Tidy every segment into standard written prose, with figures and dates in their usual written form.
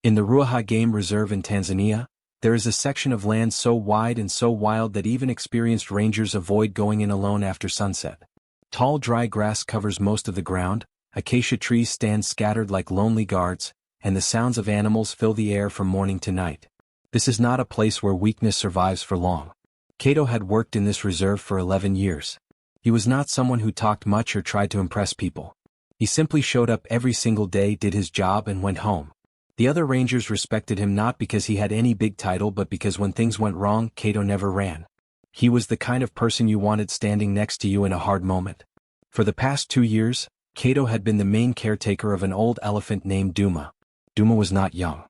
In the Ruaha Game Reserve in Tanzania, there is a section of land so wide and so wild that even experienced rangers avoid going in alone after sunset. Tall dry grass covers most of the ground, acacia trees stand scattered like lonely guards, and the sounds of animals fill the air from morning to night. This is not a place where weakness survives for long. Kato had worked in this reserve for 11 years. He was not someone who talked much or tried to impress people. He simply showed up every single day, did his job, and went home. The other rangers respected him not because he had any big title but because when things went wrong, Kato never ran. He was the kind of person you wanted standing next to you in a hard moment. For the past 2 years, Kato had been the main caretaker of an old elephant named Duma. Duma was not young.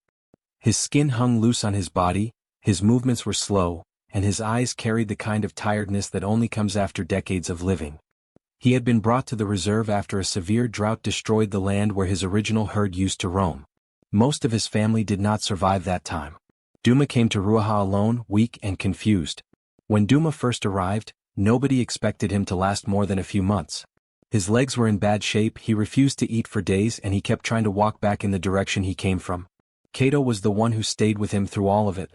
His skin hung loose on his body, his movements were slow, and his eyes carried the kind of tiredness that only comes after decades of living. He had been brought to the reserve after a severe drought destroyed the land where his original herd used to roam. Most of his family did not survive that time. Duma came to Ruaha alone, weak and confused. When Duma first arrived, nobody expected him to last more than a few months. His legs were in bad shape, he refused to eat for days, and he kept trying to walk back in the direction he came from. Kato was the one who stayed with him through all of it.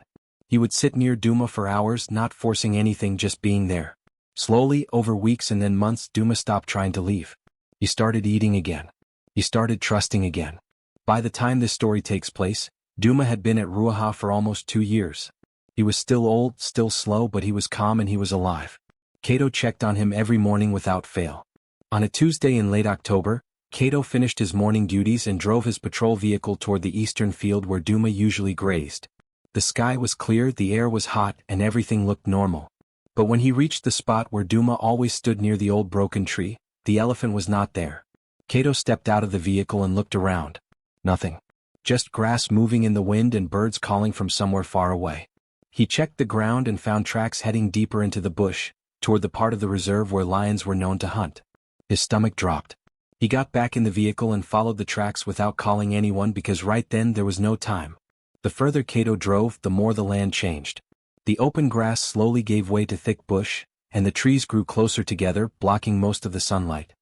He would sit near Duma for hours, not forcing anything, just being there. Slowly, over weeks and then months, Duma stopped trying to leave. He started eating again. He started trusting again. By the time this story takes place, Duma had been at Ruaha for almost 2 years. He was still old, still slow, but he was calm and he was alive. Kato checked on him every morning without fail. On a Tuesday in late October, Kato finished his morning duties and drove his patrol vehicle toward the eastern field where Duma usually grazed. The sky was clear, the air was hot, and everything looked normal. But when he reached the spot where Duma always stood near the old broken tree, the elephant was not there. Kato stepped out of the vehicle and looked around. Nothing. Just grass moving in the wind and birds calling from somewhere far away. He checked the ground and found tracks heading deeper into the bush, toward the part of the reserve where lions were known to hunt. His stomach dropped. He got back in the vehicle and followed the tracks without calling anyone because right then there was no time. The further Kato drove, the more the land changed. The open grass slowly gave way to thick bush, and the trees grew closer together, blocking most of the sunlight.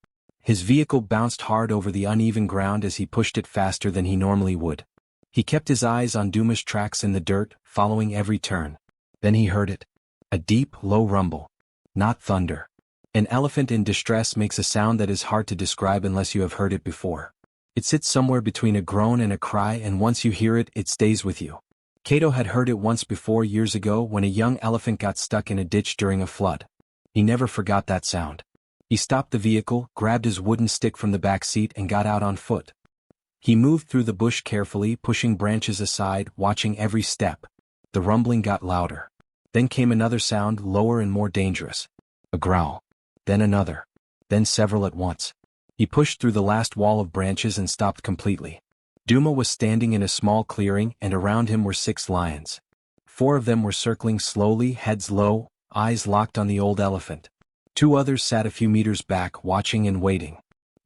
His vehicle bounced hard over the uneven ground as he pushed it faster than he normally would. He kept his eyes on Duma's tracks in the dirt, following every turn. Then he heard it. A deep, low rumble. Not thunder. An elephant in distress makes a sound that is hard to describe unless you have heard it before. It sits somewhere between a groan and a cry, and once you hear it, it stays with you. Kato had heard it once before years ago when a young elephant got stuck in a ditch during a flood. He never forgot that sound. He stopped the vehicle, grabbed his wooden stick from the back seat and got out on foot. He moved through the bush carefully, pushing branches aside, watching every step. The rumbling got louder. Then came another sound, lower and more dangerous. A growl. Then another. Then several at once. He pushed through the last wall of branches and stopped completely. Duma was standing in a small clearing, and around him were 6 lions. 4 of them were circling slowly, heads low, eyes locked on the old elephant. 2 others sat a few meters back, watching and waiting.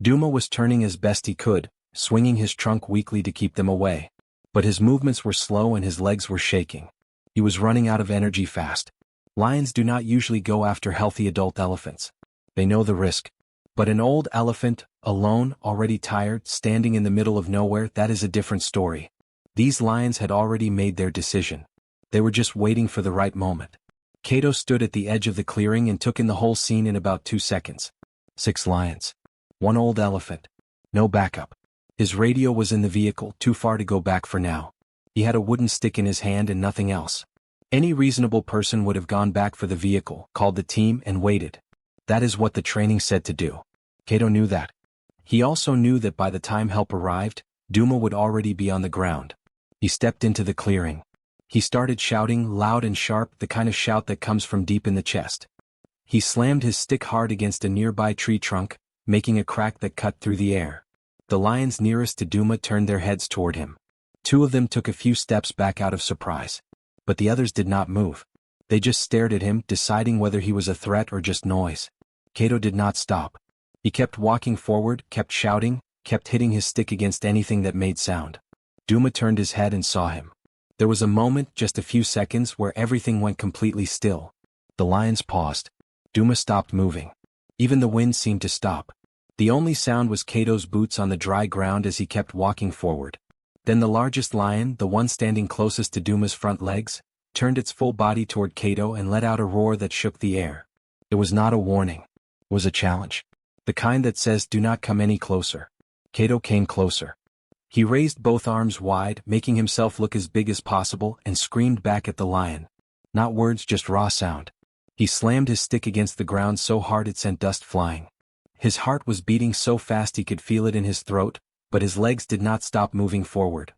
Duma was turning as best he could, swinging his trunk weakly to keep them away. But his movements were slow and his legs were shaking. He was running out of energy fast. Lions do not usually go after healthy adult elephants. They know the risk. But an old elephant, alone, already tired, standing in the middle of nowhere, that is a different story. These lions had already made their decision. They were just waiting for the right moment. Kato stood at the edge of the clearing and took in the whole scene in about 2 seconds. 6 lions. 1 old elephant. No backup. His radio was in the vehicle, too far to go back for now. He had a wooden stick in his hand and nothing else. Any reasonable person would have gone back for the vehicle, called the team, and waited. That is what the training said to do. Kato knew that. He also knew that by the time help arrived, Duma would already be on the ground. He stepped into the clearing. He started shouting, loud and sharp, the kind of shout that comes from deep in the chest. He slammed his stick hard against a nearby tree trunk, making a crack that cut through the air. The lions nearest to Duma turned their heads toward him. 2 of them took a few steps back out of surprise. But the others did not move. They just stared at him, deciding whether he was a threat or just noise. Kato did not stop. He kept walking forward, kept shouting, kept hitting his stick against anything that made sound. Duma turned his head and saw him. There was a moment, just a few seconds, where everything went completely still. The lions paused. Duma stopped moving. Even the wind seemed to stop. The only sound was Kato's boots on the dry ground as he kept walking forward. Then the largest lion, the one standing closest to Duma's front legs, turned its full body toward Cato and let out a roar that shook the air. It was not a warning. It was a challenge. The kind that says, "Do not come any closer." Cato came closer. He raised both arms wide, making himself look as big as possible, and screamed back at the lion. Not words, just raw sound. He slammed his stick against the ground so hard it sent dust flying. His heart was beating so fast he could feel it in his throat, but his legs did not stop moving forward.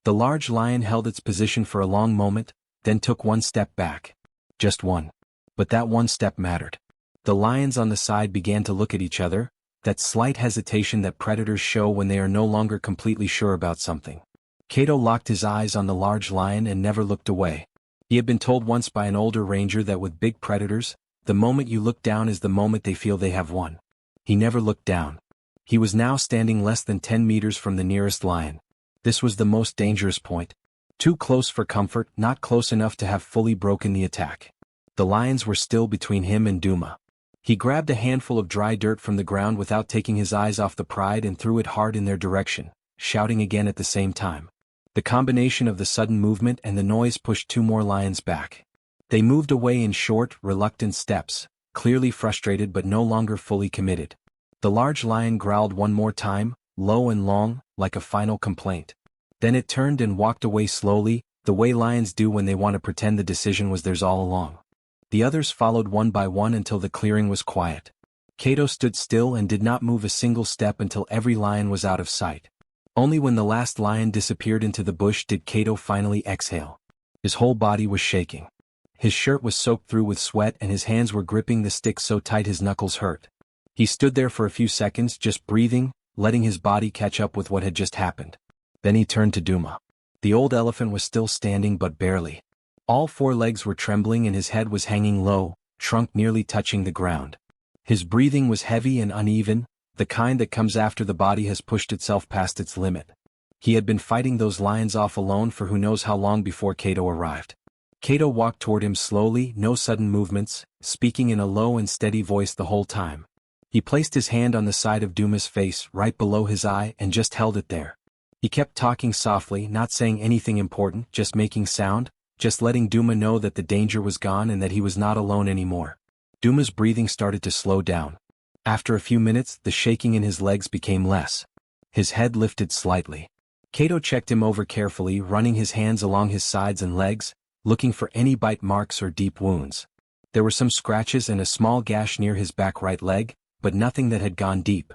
The large lion held its position for a long moment, then took one step back. Just one. But that one step mattered. The lions on the side began to look at each other, that slight hesitation that predators show when they are no longer completely sure about something. Cato locked his eyes on the large lion and never looked away. He had been told once by an older ranger that with big predators, the moment you look down is the moment they feel they have won. He never looked down. He was now standing less than 10 meters from the nearest lion. This was the most dangerous point. Too close for comfort, not close enough to have fully broken the attack. The lions were still between him and Duma. He grabbed a handful of dry dirt from the ground without taking his eyes off the pride and threw it hard in their direction, shouting again at the same time. The combination of the sudden movement and the noise pushed two more lions back. They moved away in short, reluctant steps, clearly frustrated but no longer fully committed. The large lion growled one more time, low and long, like a final complaint. Then it turned and walked away slowly, the way lions do when they want to pretend the decision was theirs all along. The others followed one by one until the clearing was quiet. Cato stood still and did not move a single step until every lion was out of sight. Only when the last lion disappeared into the bush did Cato finally exhale. His whole body was shaking. His shirt was soaked through with sweat and his hands were gripping the stick so tight his knuckles hurt. He stood there for a few seconds just breathing, letting his body catch up with what had just happened. Then he turned to Duma. The old elephant was still standing but barely. All four legs were trembling and his head was hanging low, trunk nearly touching the ground. His breathing was heavy and uneven, the kind that comes after the body has pushed itself past its limit. He had been fighting those lions off alone for who knows how long before Cato arrived. Cato walked toward him slowly, no sudden movements, speaking in a low and steady voice the whole time. He placed his hand on the side of Duma's face, right below his eye, and just held it there. He kept talking softly, not saying anything important, just making sound, just letting Duma know that the danger was gone and that he was not alone anymore. Duma's breathing started to slow down. After a few minutes, the shaking in his legs became less. His head lifted slightly. Cato checked him over carefully, running his hands along his sides and legs, looking for any bite marks or deep wounds. There were some scratches and a small gash near his back right leg, but nothing that had gone deep.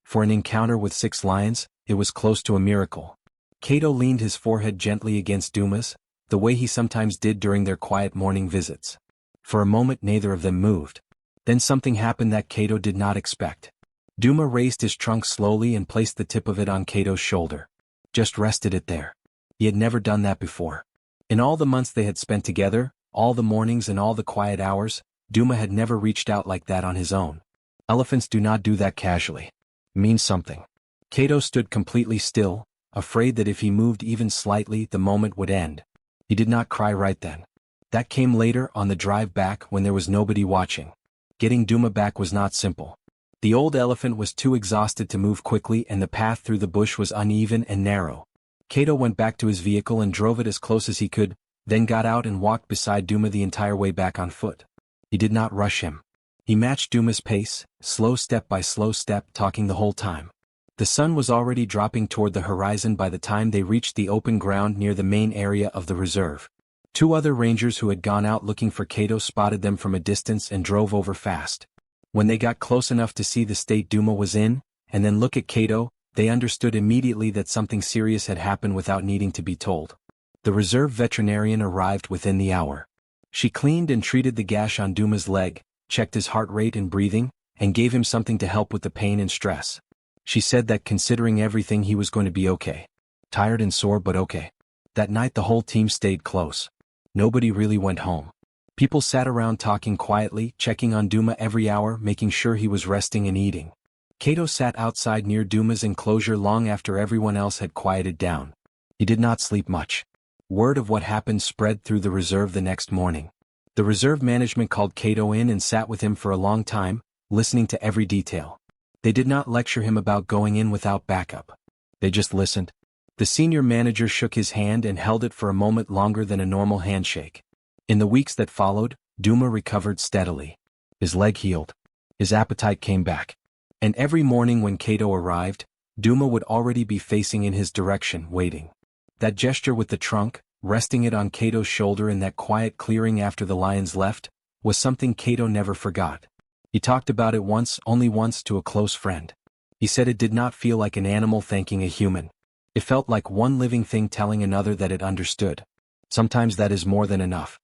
For an encounter with 6 lions, it was close to a miracle. Cato leaned his forehead gently against Duma's, the way he sometimes did during their quiet morning visits. For a moment neither of them moved. Then something happened that Cato did not expect. Duma raised his trunk slowly and placed the tip of it on Cato's shoulder. Just rested it there. He had never done that before. In all the months they had spent together, all the mornings and all the quiet hours, Duma had never reached out like that on his own. Elephants do not do that casually. It means something. Cato stood completely still, afraid that if he moved even slightly the moment would end. He did not cry right then. That came later on the drive back when there was nobody watching. Getting Duma back was not simple. The old elephant was too exhausted to move quickly and the path through the bush was uneven and narrow. Cato went back to his vehicle and drove it as close as he could, then got out and walked beside Duma the entire way back on foot. He did not rush him. He matched Duma's pace, slow step by slow step, talking the whole time. The sun was already dropping toward the horizon by the time they reached the open ground near the main area of the reserve. 2 other rangers who had gone out looking for Cato spotted them from a distance and drove over fast. When they got close enough to see the state Duma was in, and then look at Cato, they understood immediately that something serious had happened without needing to be told. The reserve veterinarian arrived within the hour. She cleaned and treated the gash on Duma's leg, checked his heart rate and breathing, and gave him something to help with the pain and stress. She said that considering everything he was going to be okay. Tired and sore but okay. That night the whole team stayed close. Nobody really went home. People sat around talking quietly, checking on Duma every hour, making sure he was resting and eating. Cato sat outside near Duma's enclosure long after everyone else had quieted down. He did not sleep much. Word of what happened spread through the reserve the next morning. The reserve management called Cato in and sat with him for a long time, listening to every detail. They did not lecture him about going in without backup. They just listened. The senior manager shook his hand and held it for a moment longer than a normal handshake. In the weeks that followed, Duma recovered steadily. His leg healed. His appetite came back. And every morning when Kato arrived, Duma would already be facing in his direction, waiting. That gesture with the trunk, resting it on Kato's shoulder in that quiet clearing after the lions left, was something Kato never forgot. He talked about it once, only once, to a close friend. He said it did not feel like an animal thanking a human. It felt like one living thing telling another that it understood. Sometimes that is more than enough.